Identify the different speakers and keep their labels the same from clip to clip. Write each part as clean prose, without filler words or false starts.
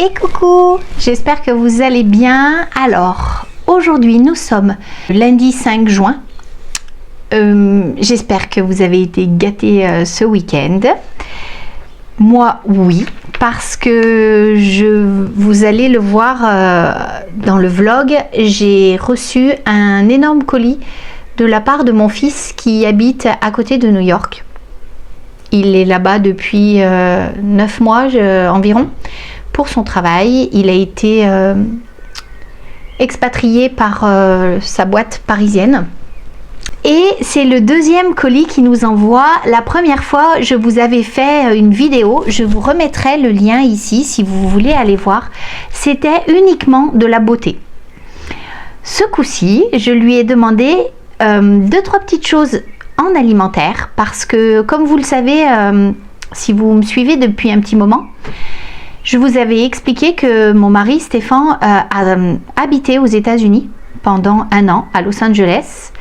Speaker 1: Et coucou, j'espère que vous allez bien. Alors, aujourd'hui nous sommes lundi 5 juin. J'espère que vous avez été gâtés ce week-end. Moi, oui, parce que vous allez le voir dans le vlog, j'ai reçu un énorme colis de la part de mon fils qui habite à côté de New York. Il est là-bas depuis 9 mois environ pour son travail. Il a été expatrié par sa boîte parisienne. Et c'est le deuxième colis qu'il nous envoie. La première fois, je vous avais fait une vidéo. Je vous remettrai le lien ici si vous voulez aller voir. C'était uniquement de la beauté. Ce coup-ci, je lui ai demandé 2-3 petites choses en alimentaire parce que, comme vous le savez, si vous me suivez depuis un petit moment, je vous avais expliqué que mon mari Stéphane a habité aux États-Unis pendant 1 an à Los Angeles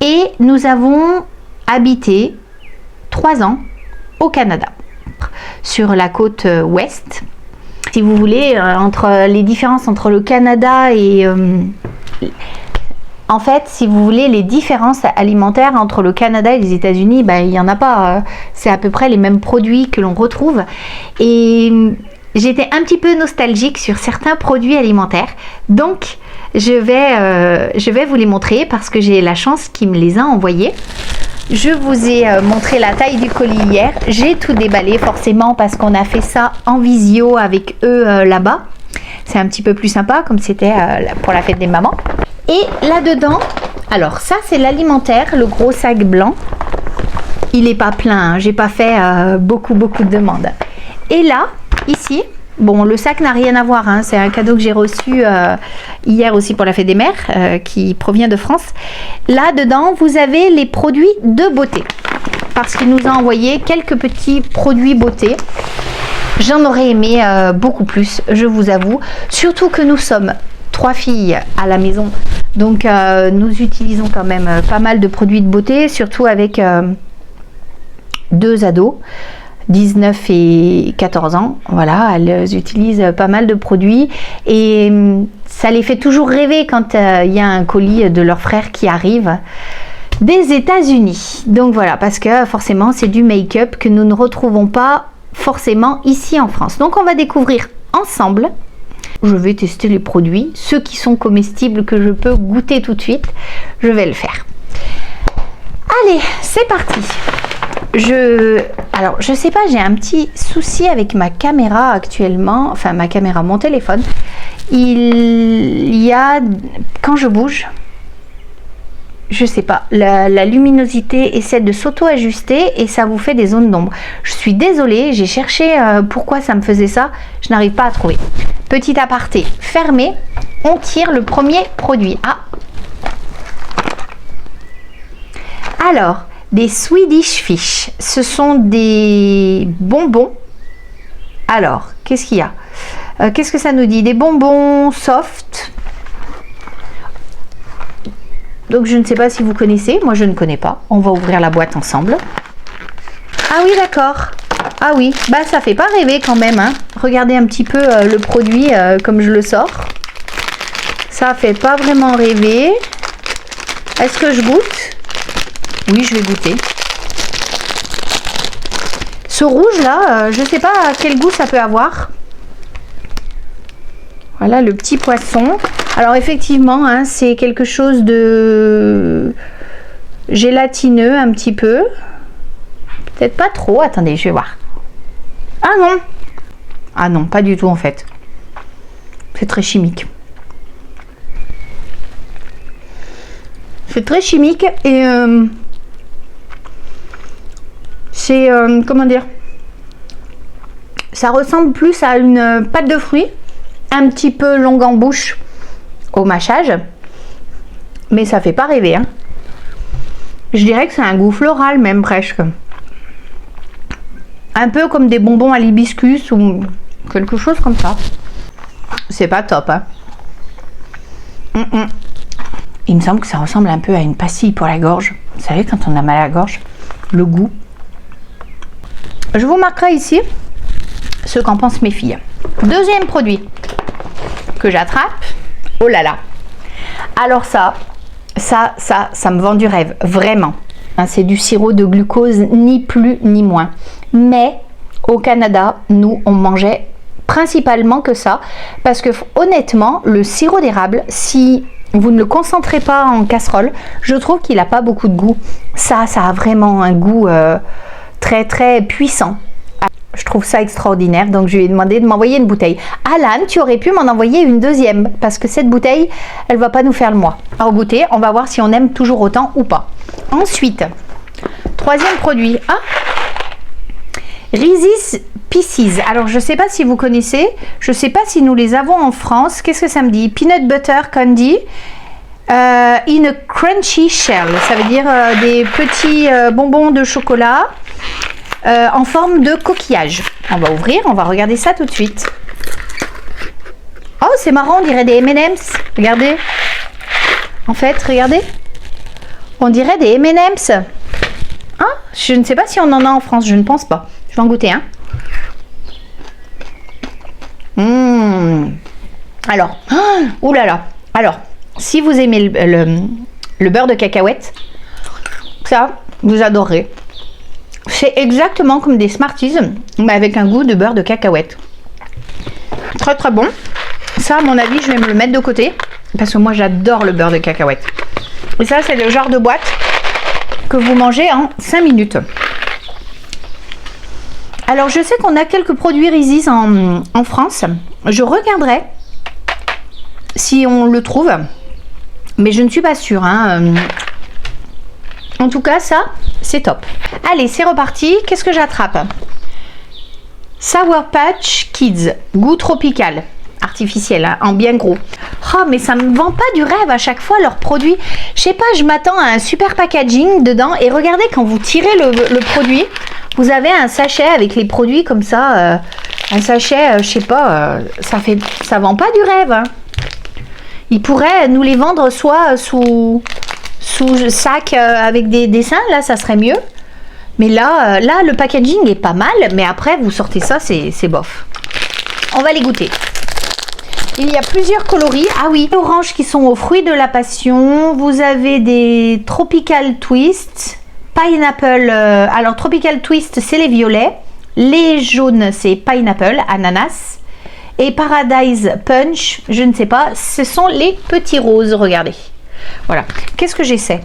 Speaker 1: et nous avons habité 3 ans au Canada, sur la côte ouest. Si vous voulez, entre les différences entre le Canada et... en fait, si vous voulez, les différences alimentaires entre le Canada et les États-Unis, il n'y en a pas. C'est à peu près les mêmes produits que l'on retrouve. Et j'étais un petit peu nostalgique sur certains produits alimentaires. Donc, je vais vous les montrer parce que j'ai la chance qu'il me les a envoyés. Je vous ai montré la taille du colis hier. J'ai tout déballé forcément parce qu'on a fait ça en visio avec eux là-bas. C'est un petit peu plus sympa comme c'était pour la fête des mamans. Et là-dedans, alors ça c'est l'alimentaire, le gros sac blanc. Il n'est pas plein, hein, j'ai pas fait beaucoup de demandes. Et là, ici, bon, le sac n'a rien à voir, hein, c'est un cadeau que j'ai reçu hier aussi pour la fête des mères, qui provient de France. Là-dedans, vous avez les produits de beauté. Parce qu'il nous a envoyé quelques petits produits beauté. J'en aurais aimé beaucoup plus, je vous avoue. Surtout que nous sommes 3 filles à la maison, donc nous utilisons quand même pas mal de produits de beauté, surtout avec 2 ados, 19 et 14 ans. Voilà, elles utilisent pas mal de produits et ça les fait toujours rêver quand il y a un colis de leur frère qui arrive des États-Unis. Donc voilà, parce que forcément c'est du make-up que nous ne retrouvons pas forcément ici en France. Donc on va découvrir ensemble. Je vais tester les produits, ceux qui sont comestibles que je peux goûter tout de suite, je vais le faire. Allez, c'est parti. Alors, je sais pas, j'ai un petit souci avec ma caméra actuellement, enfin ma caméra, mon téléphone. Il y a, quand je bouge, je sais pas, la luminosité essaie de s'auto-ajuster et ça vous fait des zones d'ombre. Je suis désolée, j'ai cherché pourquoi ça me faisait ça, je n'arrive pas à trouver. Petit aparté fermé, on tire le premier produit. Ah. Alors, des Swedish Fish, ce sont des bonbons. Alors, qu'est-ce qu'il y a? Qu'est-ce que ça nous dit? Des bonbons soft. Donc je ne sais pas si vous connaissez, moi je ne connais pas. On va ouvrir la boîte ensemble. Ah oui, d'accord. Ah oui, ça fait pas rêver quand même, hein. Regardez un petit peu le produit comme je le sors. Ça fait pas vraiment rêver. Est-ce que je goûte? Oui, je vais goûter. Ce rouge là, je sais pas quel goût ça peut avoir. Voilà le petit poisson. Alors effectivement, hein, c'est quelque chose de gélatineux un petit peu. Peut-être pas trop. Attendez, je vais voir. Ah non. Ah non, pas du tout en fait. C'est très chimique. C'est très chimique et c'est comment dire, ça ressemble plus à une pâte de fruits, un petit peu longue en bouche au mâchage, mais ça fait pas rêver, hein. Je dirais que c'est un goût floral même presque, un peu comme des bonbons à l'hibiscus ou quelque chose comme ça. C'est pas top, hein. Il me semble que ça ressemble un peu à une pastille pour la gorge. Vous savez, quand on a mal à la gorge, le goût. Je vous marquerai ici ce qu'en pensent mes filles. Deuxième produit que j'attrape. Oh là là. Alors ça me vend du rêve, vraiment. Hein, c'est du sirop de glucose, ni plus ni moins. Mais au Canada, nous, on mangeait principalement que ça. Parce que honnêtement, le sirop d'érable, si vous ne le concentrez pas en casserole, je trouve qu'il n'a pas beaucoup de goût. Ça a vraiment un goût très très puissant. Je trouve ça extraordinaire, donc je lui ai demandé de m'envoyer une bouteille. Alan, tu aurais pu m'en envoyer une deuxième, parce que cette bouteille, elle va pas nous faire le mois. Alors goûter, on va voir si on aime toujours autant ou pas. Ensuite, troisième produit. Ah, Reese's Pieces. Alors je sais pas si vous connaissez, je sais pas si nous les avons en France. Qu'est-ce que ça me dit? Peanut butter candy. In a crunchy shell. Ça veut dire des petits bonbons de chocolat. En forme de coquillage. On va ouvrir, on va regarder ça tout de suite. Oh, c'est marrant, on dirait des M&M's. Regardez. En fait, regardez. On dirait des M&M's. Hein? Je ne sais pas si on en a en France, je ne pense pas. Je vais en goûter un. Alors, oh là là. Alors, si vous aimez le beurre de cacahuète, ça, vous adorerez. C'est exactement comme des Smarties, mais avec un goût de beurre de cacahuète. Très très bon. Ça, à mon avis, je vais me le mettre de côté, parce que moi, j'adore le beurre de cacahuète. Et ça, c'est le genre de boîte que vous mangez en 5 minutes. Alors, je sais qu'on a quelques produits Reese's en France. Je regarderai si on le trouve, mais je ne suis pas sûre. Hein. En tout cas, ça, c'est top. Allez, c'est reparti. Qu'est-ce que j'attrape? Sour Patch Kids, goût tropical, artificiel, hein, en bien gros. Oh, mais ça me vend pas du rêve à chaque fois leurs produits. Je sais pas, je m'attends à un super packaging dedans. Et regardez, quand vous tirez le produit, vous avez un sachet avec les produits comme ça. Un sachet, je sais pas, ça vend pas du rêve. Hein. Ils pourraient nous les vendre soit sous sac avec des dessins, là ça serait mieux. Mais là, le packaging est pas mal, mais après vous sortez ça, c'est bof. On va les goûter. Il y a plusieurs coloris. Ah oui, les oranges qui sont aux fruits de la passion. Vous avez des Tropical Twist, Pineapple. Alors Tropical Twist, c'est les violets. Les jaunes, c'est Pineapple, ananas. Et Paradise Punch, je ne sais pas, ce sont les petits roses, regardez. Voilà. Qu'est-ce que j'essaie?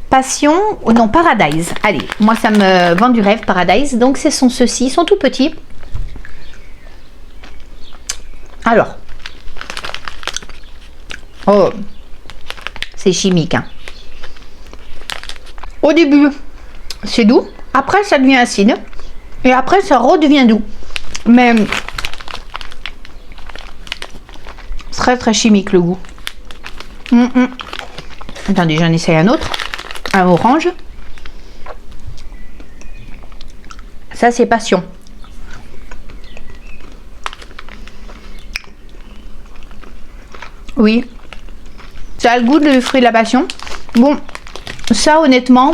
Speaker 1: Passion, oh non, Paradise. Allez, moi ça me vend du rêve, Paradise. Donc ce sont ceux-ci, ils sont tout petits. Alors. Oh. C'est chimique. Hein. Au début, c'est doux. Après, ça devient acide. Et après, ça redevient doux. Mais très très chimique le goût. Attendez, j'en essaye un autre. Un orange. Ça, c'est passion. Oui. Ça a le goût de fruit de la passion. Bon, ça honnêtement,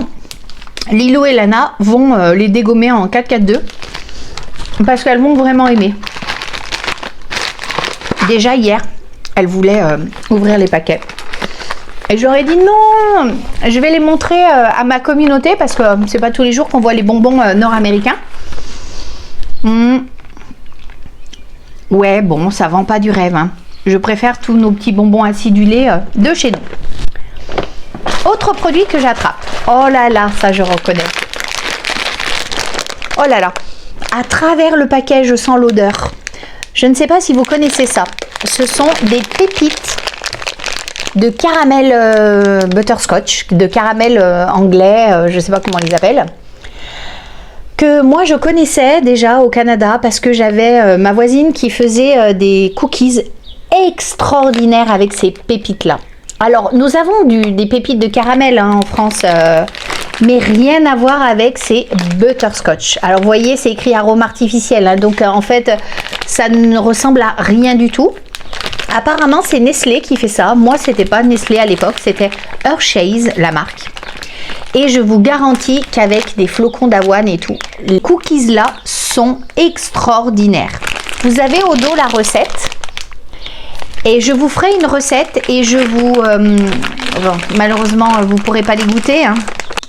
Speaker 1: Lilo et Lana vont les dégommer en 4-4-2 parce qu'elles vont vraiment aimer. Déjà hier, elles voulaient ouvrir les paquets. Et j'aurais dit non, je vais les montrer à ma communauté parce que c'est pas tous les jours qu'on voit les bonbons nord-américains. Ouais, bon, ça vend pas du rêve. Hein. Je préfère tous nos petits bonbons acidulés de chez nous. Autre produit que j'attrape. Oh là là, ça je reconnais. Oh là là. À travers le paquet, je sens l'odeur. Je ne sais pas si vous connaissez ça. Ce sont des pépites de caramel butterscotch, de caramel anglais, je ne sais pas comment on les appelle, que moi je connaissais déjà au Canada parce que j'avais ma voisine qui faisait des cookies extraordinaires avec ces pépites-là. Alors, nous avons des pépites de caramel hein, en France, mais rien à voir avec ces butterscotch. Alors, vous voyez, c'est écrit arôme artificiel, hein, donc en fait, ça ne ressemble à rien du tout. Apparemment, c'est Nestlé qui fait ça. Moi, c'était pas Nestlé à l'époque, c'était Hershey's, la marque. Et je vous garantis qu'avec des flocons d'avoine et tout, les cookies là sont extraordinaires. Vous avez au dos la recette. Et je vous ferai une recette et je vous... bon, malheureusement, vous ne pourrez pas les goûter. Hein.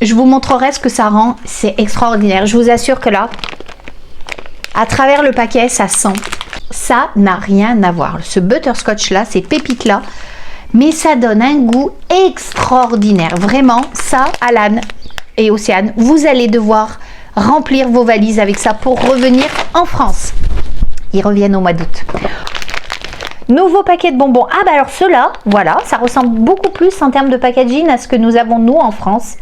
Speaker 1: Je vous montrerai ce que ça rend. C'est extraordinaire. Je vous assure que là, à travers le paquet, ça sent. Ça n'a rien à voir. Ce butterscotch là, ces pépites là, mais ça donne un goût extraordinaire. Vraiment, ça, Alan et Océane, vous allez devoir remplir vos valises avec ça pour revenir en France. Ils reviennent au mois d'août. Nouveau paquet de bonbons. Ah bah alors ceux-là, voilà, ça ressemble beaucoup plus en termes de packaging à ce que nous avons nous en France.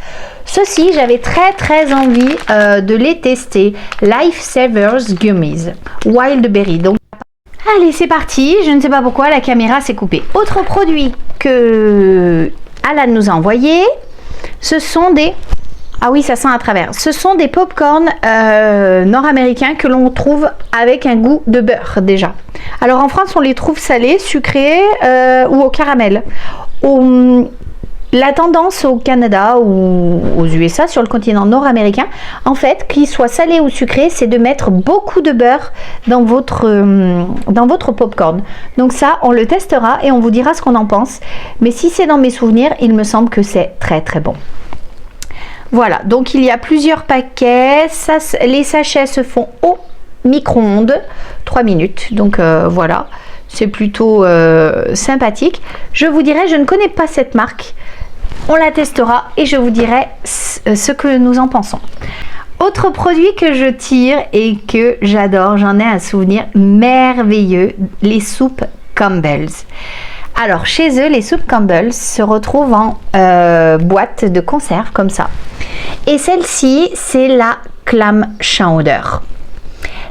Speaker 1: Ceux-ci, j'avais très envie de les tester. Lifesavers Gummies, Wild Berry. Donc, allez, c'est parti. Je ne sais pas pourquoi la caméra s'est coupée. Autre produit que Alan nous a envoyé, ce sont des... Ah oui, ça sent à travers. Ce sont des pop-corn nord-américains que l'on trouve avec un goût de beurre déjà. Alors en France, on les trouve salés, sucrés ou au caramel. La tendance au Canada ou aux USA, sur le continent nord-américain, en fait, qu'ils soient salés ou sucrés, c'est de mettre beaucoup de beurre dans votre pop-corn. Donc ça, on le testera et on vous dira ce qu'on en pense. Mais si c'est dans mes souvenirs, il me semble que c'est très bon. Voilà, donc il y a plusieurs paquets. Ça, les sachets se font au micro-ondes, 3 minutes. Donc voilà, c'est plutôt sympathique. Je vous dirai, je ne connais pas cette marque. On la testera et je vous dirai ce que nous en pensons. Autre produit que je tire et que j'adore, j'en ai un souvenir merveilleux, les soupes Campbell's. Alors, chez eux, les soupes Campbell's se retrouvent en boîte de conserve, comme ça. Et celle-ci, c'est la Clam Chowder.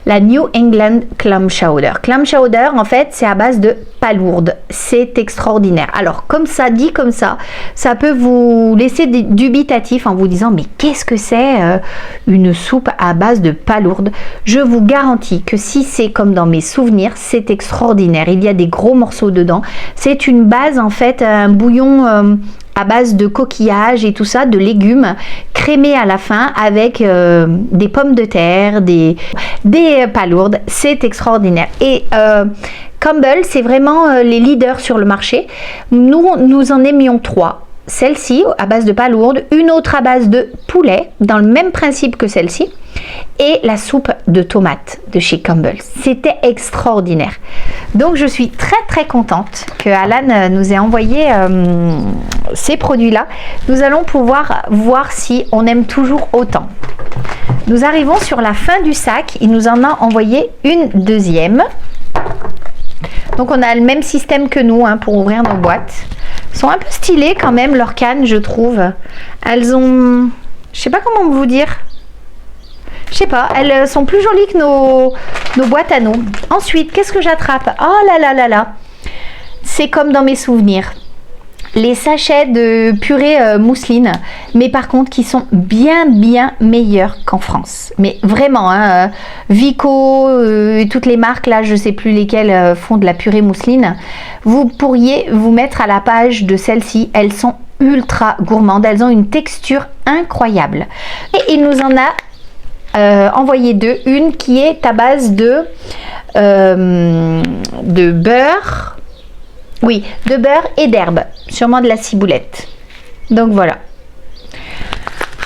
Speaker 1: La New England Clam Chowder. Clam Chowder, en fait, c'est à base de palourde. C'est extraordinaire. Alors, comme ça, dit comme ça peut vous laisser dubitatif en vous disant, mais qu'est-ce que c'est une soupe à base de palourde? Je vous garantis que si c'est comme dans mes souvenirs, c'est extraordinaire. Il y a des gros morceaux dedans. C'est une base, en fait, un bouillon... à base de coquillages et tout ça, de légumes crémés à la fin avec des pommes de terre, des palourdes. C'est extraordinaire. Et Campbell, c'est vraiment les leaders sur le marché. Nous en aimions 3. Celle-ci à base de palourde, une autre à base de poulet, dans le même principe que celle-ci, et la soupe de tomates de chez Campbell. C'était extraordinaire. Donc je suis très contente que Alan nous ait envoyé ces produits-là. Nous allons pouvoir voir si on aime toujours autant. Nous arrivons sur la fin du sac. Il nous en a envoyé une deuxième. Donc on a le même système que nous pour ouvrir nos boîtes. Elles sont un peu stylées quand même, leurs cannes, je trouve. Elles ont... Je sais pas comment vous dire. Je sais pas, elles sont plus jolies que nos boîtes à nous. Ensuite, qu'est-ce que j'attrape? Oh là. C'est comme dans mes souvenirs. Les sachets de purée mousseline, mais par contre qui sont bien meilleurs qu'en France. Mais vraiment, Vico et toutes les marques là, je sais plus lesquelles font de la purée mousseline. Vous pourriez vous mettre à la page de celles-ci. Elles sont ultra gourmandes. Elles ont une texture incroyable. Et il nous en a envoyé deux. Une qui est à base de beurre. Oui, de beurre et d'herbe, sûrement de la ciboulette. Donc voilà.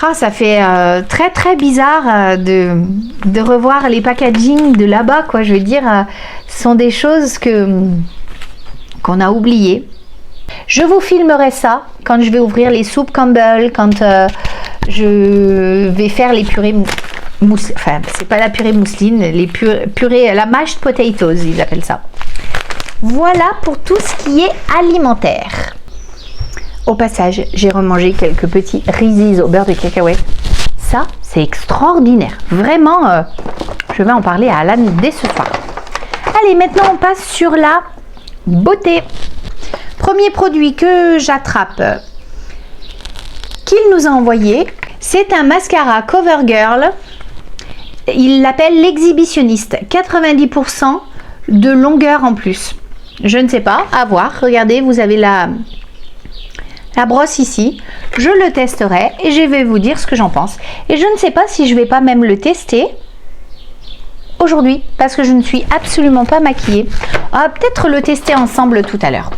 Speaker 1: Ah, ça fait très bizarre de revoir les packaging de là-bas, quoi. Je veux dire, ce sont des choses qu'on a oubliées. Je vous filmerai ça quand je vais ouvrir les soupes Campbell, quand je vais faire les purées mousseline. Enfin, c'est pas la purée mousseline, les purées, la mashed potatoes, ils appellent ça. Voilà pour tout ce qui est alimentaire. Au passage, j'ai remangé quelques petits Reese's au beurre de cacahuète. Ça, c'est extraordinaire. Vraiment, je vais en parler à Alan dès ce soir. Allez, maintenant on passe sur la beauté. Premier produit que j'attrape, qu'il nous a envoyé, c'est un mascara CoverGirl. Il l'appelle l'exhibitionniste. 90% de longueur en plus. Je ne sais pas, à voir. Regardez, vous avez la brosse ici. Je le testerai et je vais vous dire ce que j'en pense. Et je ne sais pas si je vais pas même le tester aujourd'hui parce que je ne suis absolument pas maquillée. On va peut-être le tester ensemble tout à l'heure.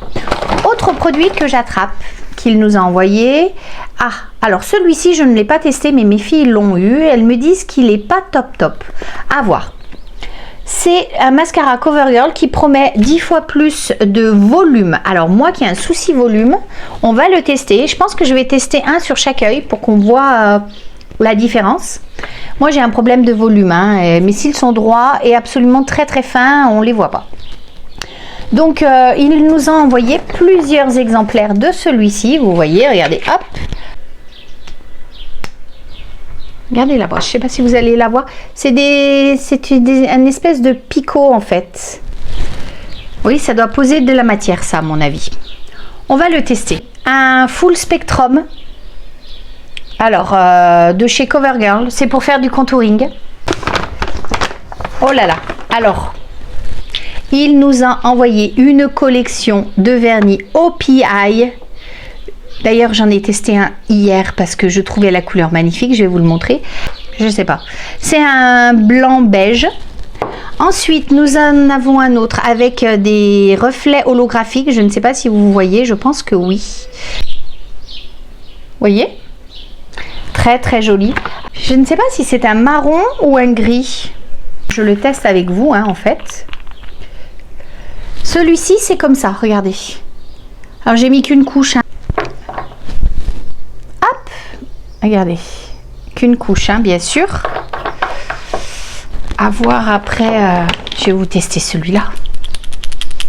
Speaker 1: Autre produit que j'attrape, qu'il nous a envoyé. Ah, alors celui-ci, je ne l'ai pas testé, mais mes filles l'ont eu. Elles me disent qu'il n'est pas top. À voir. C'est un mascara CoverGirl qui promet 10 fois plus de volume. Alors moi qui ai un souci volume, on va le tester. Je pense que je vais tester un sur chaque œil pour qu'on voit la différence. Moi j'ai un problème de volume, hein, mes cils sont droits et absolument très fins, on ne les voit pas. Donc il nous a envoyé plusieurs exemplaires de celui-ci. Vous voyez, regardez, hop. Regardez là-bas, je ne sais pas si vous allez la voir. C'est une espèce de picot en fait. Oui, ça doit poser de la matière, ça à mon avis. On va le tester. Un full spectrum. Alors, de chez CoverGirl. C'est pour faire du contouring. Oh là là. Alors, il nous a envoyé une collection de vernis OPI. D'ailleurs, j'en ai testé un hier parce que je trouvais la couleur magnifique. Je vais vous le montrer. Je ne sais pas. C'est un blanc beige. Ensuite, nous en avons un autre avec des reflets holographiques. Je ne sais pas si vous voyez. Je pense que oui. Voyez? Très joli. Je ne sais pas si c'est un marron ou un gris. Je le teste avec vous, hein, en fait. Celui-ci, c'est comme ça. Regardez. Alors, j'ai mis qu'une couche. Hein. Regardez, qu'une couche, hein, bien sûr. À voir après, je vais vous tester celui-là.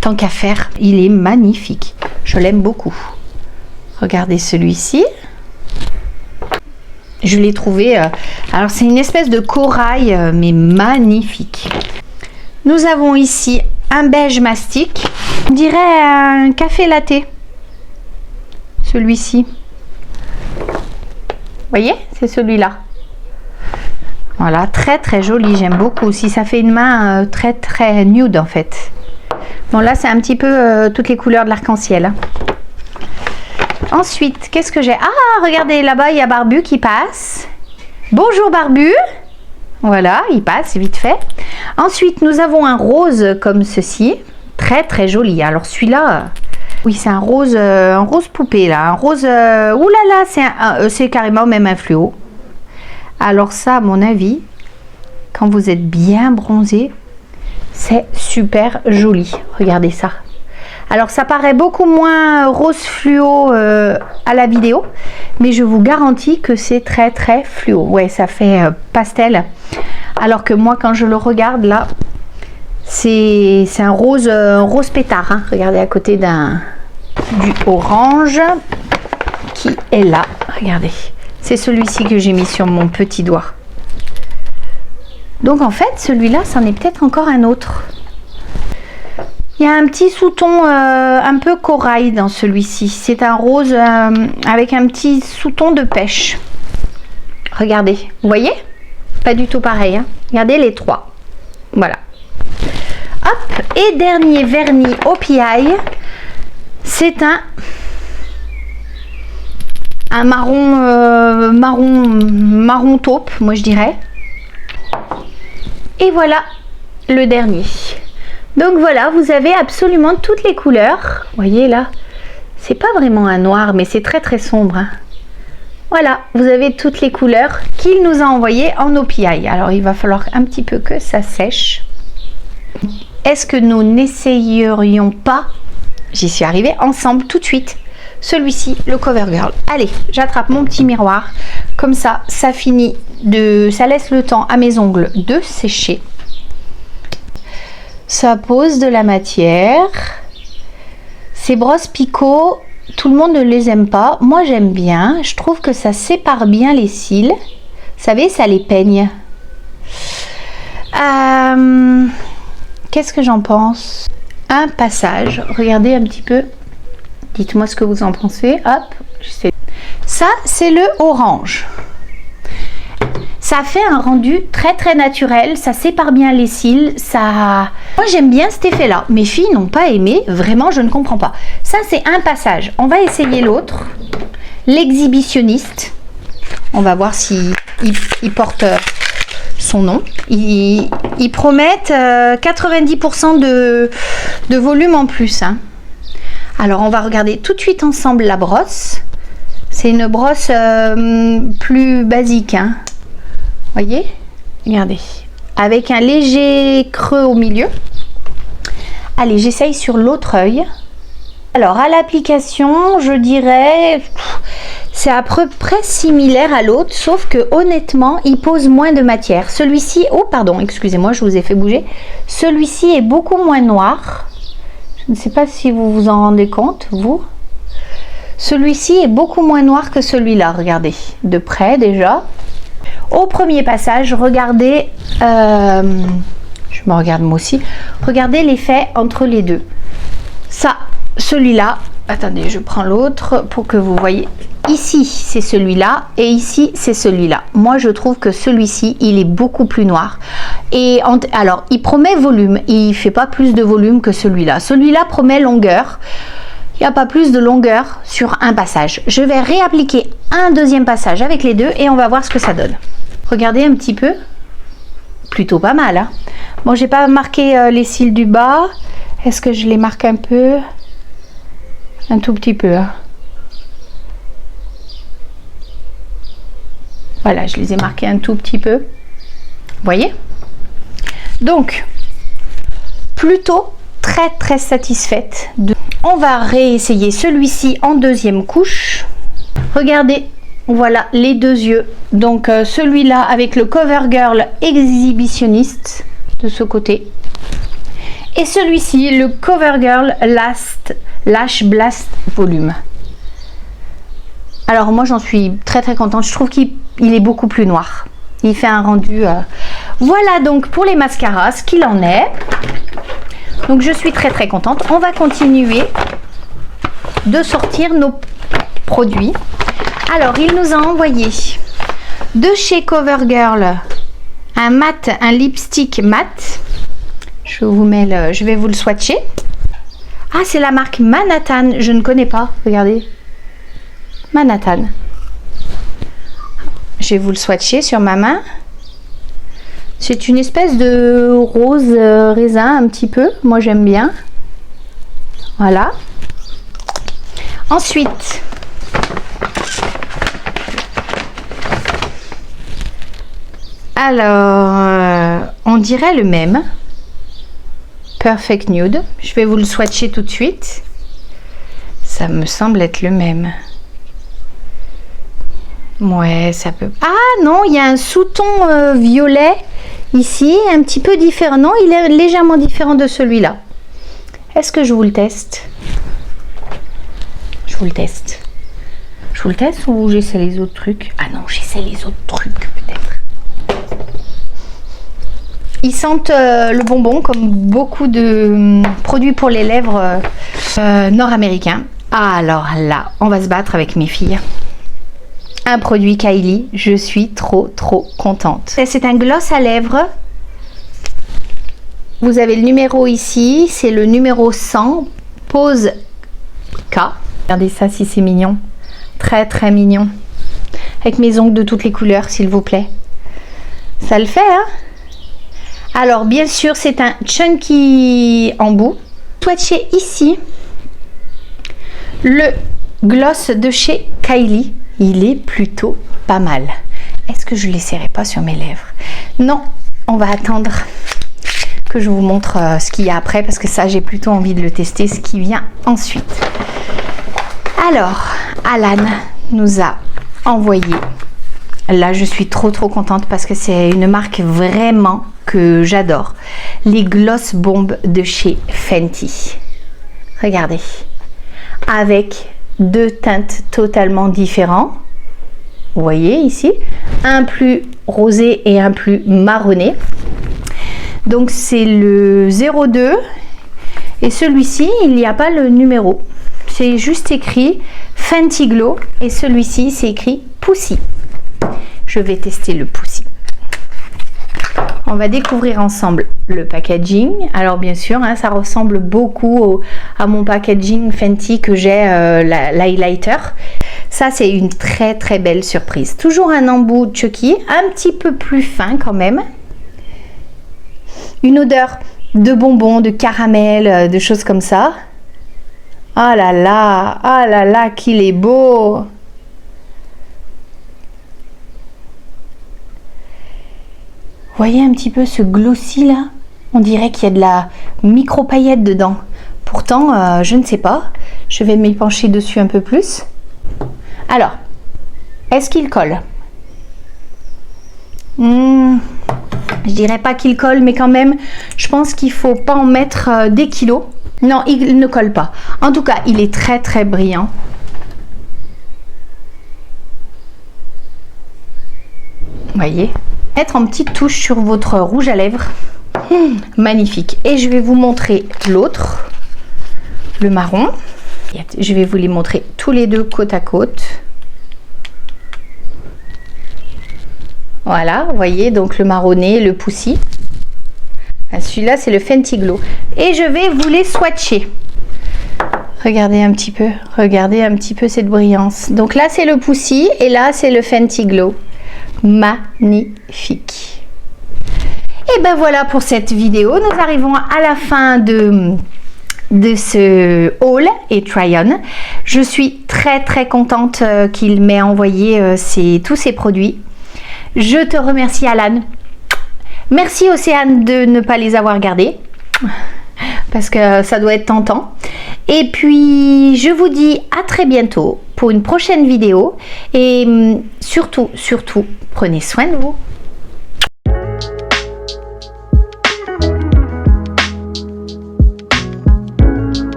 Speaker 1: Tant qu'à faire, il est magnifique. Je l'aime beaucoup. Regardez celui-ci. Je l'ai trouvé, alors c'est une espèce de corail, mais magnifique. Nous avons ici un beige mastic. On dirait un café latte. Celui-ci. Voyez, c'est celui-là. Voilà, très joli, j'aime beaucoup aussi. Ça fait une main très nude en fait. Bon là, c'est un petit peu toutes les couleurs de l'arc-en-ciel. Hein. Ensuite, qu'est-ce que j'ai? Ah, regardez, là-bas, il y a Barbu qui passe. Bonjour Barbu. Voilà, il passe vite fait. Ensuite, nous avons un rose comme ceci. Très joli. Alors celui-là... Oui, c'est un rose poupée là, un rose. Oulala, c'est carrément même un fluo. Alors ça, à mon avis, quand vous êtes bien bronzé, c'est super joli. Regardez ça. Alors ça paraît beaucoup moins rose fluo à la vidéo, mais je vous garantis que c'est très fluo. Ouais, ça fait pastel. Alors que moi, quand je le regarde là, c'est un rose pétard. Hein. Regardez à côté du orange qui est là. Regardez, c'est celui-ci que j'ai mis sur mon petit doigt. Donc en fait, celui-là, c'en est peut-être encore un autre. Il y a un petit sous-ton un peu corail dans celui-ci. C'est un rose avec un petit sous-ton de pêche. Regardez, vous voyez? Pas du tout pareil. Hein. Regardez les trois. Voilà. Hop, et dernier vernis OPI. C'est un marron taupe, moi je dirais. Et voilà le dernier. Donc voilà, vous avez absolument toutes les couleurs. Vous voyez là, c'est pas vraiment un noir, mais c'est très sombre. Hein. Voilà, vous avez toutes les couleurs qu'il nous a envoyées en OPI. Alors il va falloir un petit peu que ça sèche. Est-ce que nous n'essayerions pas, j'y suis arrivée, ensemble tout de suite, celui-ci, le CoverGirl. Allez, j'attrape mon petit miroir. Comme ça, ça laisse le temps à mes ongles de sécher. Ça pose de la matière. Ces brosses picot, tout le monde ne les aime pas. Moi, j'aime bien. Je trouve que ça sépare bien les cils. Vous savez, ça les peigne. Qu'est-ce que j'en pense? Un passage. Regardez un petit peu. Dites-moi ce que vous en pensez. Hop. Ça, c'est le orange. Ça fait un rendu très naturel, ça sépare bien les cils, ça... Moi j'aime bien cet effet là, mes filles n'ont pas aimé, vraiment je ne comprends pas. Ça c'est un passage, on va essayer l'autre, l'exhibitionniste. On va voir si il porte son nom. Ils promettent 90% de volume en plus. Hein. Alors, on va regarder tout de suite ensemble la brosse. C'est une brosse plus basique. Hein. Voyez? Regardez. Avec un léger creux au milieu. Allez, j'essaye sur l'autre œil. Alors, à l'application, je dirais... C'est à peu près similaire à l'autre, sauf que honnêtement, il pose moins de matière. Celui-ci... Oh, pardon, excusez-moi, je vous ai fait bouger. Celui-ci est beaucoup moins noir. Je ne sais pas si vous vous en rendez compte, vous. Celui-ci est beaucoup moins noir que celui-là, regardez. De près, déjà. Au premier passage, regardez... je me regarde moi aussi. Regardez l'effet entre les deux. Ça, celui-là... Attendez, je prends l'autre pour que vous voyez. Ici, c'est celui-là et ici, c'est celui-là. Moi, je trouve que celui-ci, il est beaucoup plus noir. Et alors, il promet volume. Il ne fait pas plus de volume que celui-là. Celui-là promet longueur. Il n'y a pas plus de longueur sur un passage. Je vais réappliquer un deuxième passage avec les deux et on va voir ce que ça donne. Regardez un petit peu. Plutôt pas mal. Hein. Bon, j'ai pas marqué les cils du bas. Est-ce que je les marque un peu ? Un tout petit peu. Hein. Voilà, je les ai marqués un tout petit peu. Vous voyez? Donc, plutôt très satisfaite. On va réessayer celui-ci en deuxième couche. Regardez, voilà les deux yeux. Donc, celui-là avec le CoverGirl exhibitionniste de ce côté. Et celui-ci, le CoverGirl Lash Blast Volume. Alors moi j'en suis très contente, je trouve qu'il est beaucoup plus noir. Il fait un rendu... Voilà donc pour les mascaras ce qu'il en est. Donc je suis très contente. On va continuer de sortir nos produits. Alors il nous a envoyé de chez CoverGirl un lipstick mat. Je vais vous le swatcher. Ah, c'est la marque Manhattan. Je ne connais pas. Regardez. Manhattan. Je vais vous le swatcher sur ma main. C'est une espèce de rose raisin un petit peu. Moi, j'aime bien. Voilà. Ensuite, alors, on dirait le même. Perfect Nude. Je vais vous le swatcher tout de suite. Ça me semble être le même. Ouais, ça peut... Ah non, il y a un sous-ton violet ici, un petit peu différent. Non, il est légèrement différent de celui-là. Est-ce que je vous le teste? Je vous le teste. Je vous le teste ou j'essaie les autres trucs? Ah non, j'essaie les autres trucs peut-être. Ils sentent le bonbon comme beaucoup de produits pour les lèvres nord-américains. Ah, alors là, on va se battre avec mes filles. Un produit Kylie, je suis trop contente. C'est un gloss à lèvres. Vous avez le numéro ici, c'est le numéro 100, pose K. Regardez ça si c'est mignon. Très mignon. Avec mes ongles de toutes les couleurs, s'il vous plaît. Ça le fait, hein? Alors, bien sûr, c'est un chunky embout. Swatchez ici le gloss de chez Kylie. Il est plutôt pas mal. Est-ce que je ne l'essaierai pas sur mes lèvres? Non, on va attendre que je vous montre ce qu'il y a après parce que ça, j'ai plutôt envie de le tester, ce qui vient ensuite. Alors, Alan nous a envoyé. Là, je suis trop contente parce que c'est une marque vraiment que j'adore. Les Gloss Bombs de chez Fenty. Regardez. Avec deux teintes totalement différentes. Vous voyez ici. Un plus rosé et un plus marronné. Donc, c'est le 02. Et celui-ci, il n'y a pas le numéro. C'est juste écrit Fenty Glow. Et celui-ci, c'est écrit Pussy. Je vais tester le Pussy. On va découvrir ensemble le packaging. Alors bien sûr, hein, ça ressemble beaucoup à mon packaging Fenty que j'ai, l'highlighter. Ça, c'est une très belle surprise. Toujours un embout Chucky, un petit peu plus fin quand même. une odeur de bonbons, de caramel, de choses comme ça. Ah là là, qu'il est beau! Voyez un petit peu ce glossy là? On dirait qu'il y a de la micro-paillette dedans. Pourtant, je ne sais pas. Je vais m'y pencher dessus un peu plus. Alors, est-ce qu'il colle? Je dirais pas qu'il colle, mais quand même, je pense qu'il faut pas en mettre des kilos. Non, il ne colle pas. En tout cas, il est très très brillant. Voyez, mettre en petite touche sur votre rouge à lèvres. Magnifique. Et je vais vous montrer l'autre, le marron. Je vais vous les montrer tous les deux côte à côte. Voilà, vous voyez, donc le marronné, le poussi. Celui-là, c'est le Fenty Glow. Et je vais vous les swatcher. Regardez un petit peu cette brillance. Donc là, c'est le poussi et là, c'est le Fenty Glow. Magnifique. Et ben voilà pour cette vidéo. Nous arrivons à la fin de ce haul et try-on. Je suis très très contente qu'il m'ait envoyé tous ces produits. Je te remercie, Alan. Merci Océane de ne pas les avoir gardés parce que ça doit être tentant. Et puis je vous dis à très bientôt pour une prochaine vidéo et surtout prenez soin de vous.